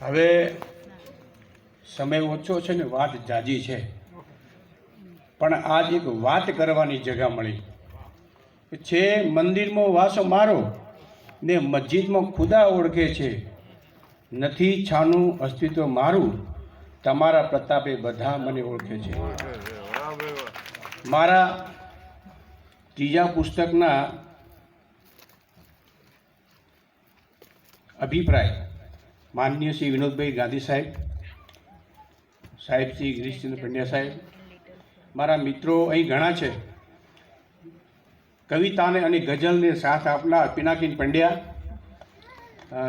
હવે સમય ઓછો છે ને વાત જાજી છે, પણ આજ એક વાત કરવાની જગા મળી છે. મંદિરમાં વાસો મારો ને મસ્જિદમાં ખુદા ઓળખે છે. નથી છાનું અસ્તિત્વ મારું, તમારા પ્રતાપે બધા મને ઓળખે છે. મારા ત્રીજા પુસ્તકના અભિપ્રાય માનનીય શ્રી વિનોદભાઈ ગાંધી સાહેબ શ્રી ગિરીશચંદ્ર પંડ્યા સાહેબ, મારા મિત્રો અહીં ઘણા છે. કવિતાને અને ગઝલને સાથ આપનાર પિનાકીન પંડ્યા,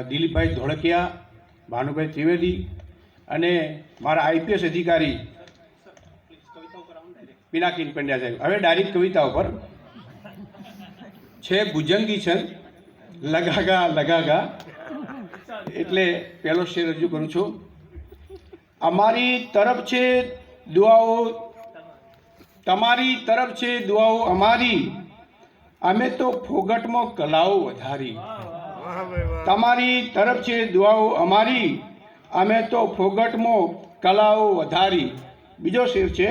દિલીપભાઈ ધોળકિયા, ભાનુભાઈ ત્રિવેદી અને મારા આઈપીએસ અધિકારી પિનાકીન પંડ્યા સાહેબ. હવે ડાયરેક્ટ કવિતા ઉપર છે. ભુજંગી છે લગાગા એટલે પહેલો શેર રજૂ કરું છું. અમારી તરફ છે દુઆઓ, તમારી તરફ છે દુઆઓ અમારી, અમે તો ફોગટમાં કલાઓ વધારી. તમારી તરફ છે દુઆઓ અમારી, અમે તો ફોગટમાં કલાઓ વધારી. બીજો શેર છે.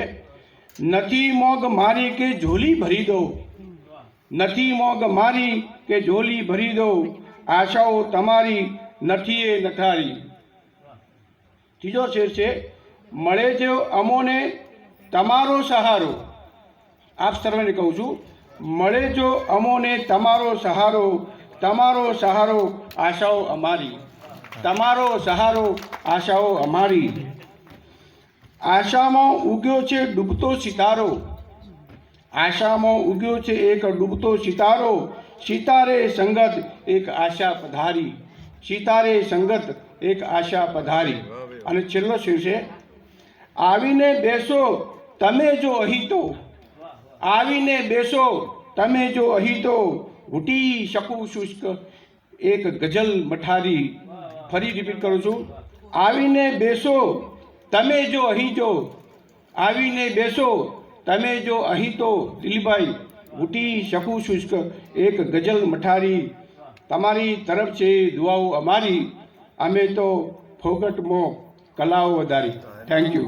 નથી મોગ મારી કે ઝોલી ભરી દો, નથી મોગ મારી કે ઝોલી ભરી દો, આશાઓ તમારી નથી એ નઠારી. ત્રીજો શેર છે. મળે છે અમોને તમારો સહારો, આપ સર્વને કહું છું, મળે જો અમોને તમારો સહારો, તમારો સહારો આશાઓ અમારી, તમારો સહારો આશાઓ અમારી. આશામાં ઉગ્યો છે ડૂબતો સિતારો, આશામાં ઉગ્યો છે એક ડૂબતો સિતારો, સિતારે સંગત એક આશા પધારી, સિતારે સંગત એક આશા પધારી. અને છેલ્લો શેર છે. આવીને બેસો તમે જો અહીં તો, આવીને બેસો તમે જો અહીં તો, ઘૂટી શકું શુષ્ક એક ગઝલ મઠારી. ફરી રિપીટ કરું છું. આવીને બેસો તમે જો અહીં તો, આવીને બેસો તમે જો અહીં તો, દિલીપભાઈ ઘૂટી શકું શુષ્ક એક ગઝલ મઠારી. તમારી તરફ છે દુઆઓ અમારી, અમે તો ફોગટમાં કલાઓ વધારી. Thank you.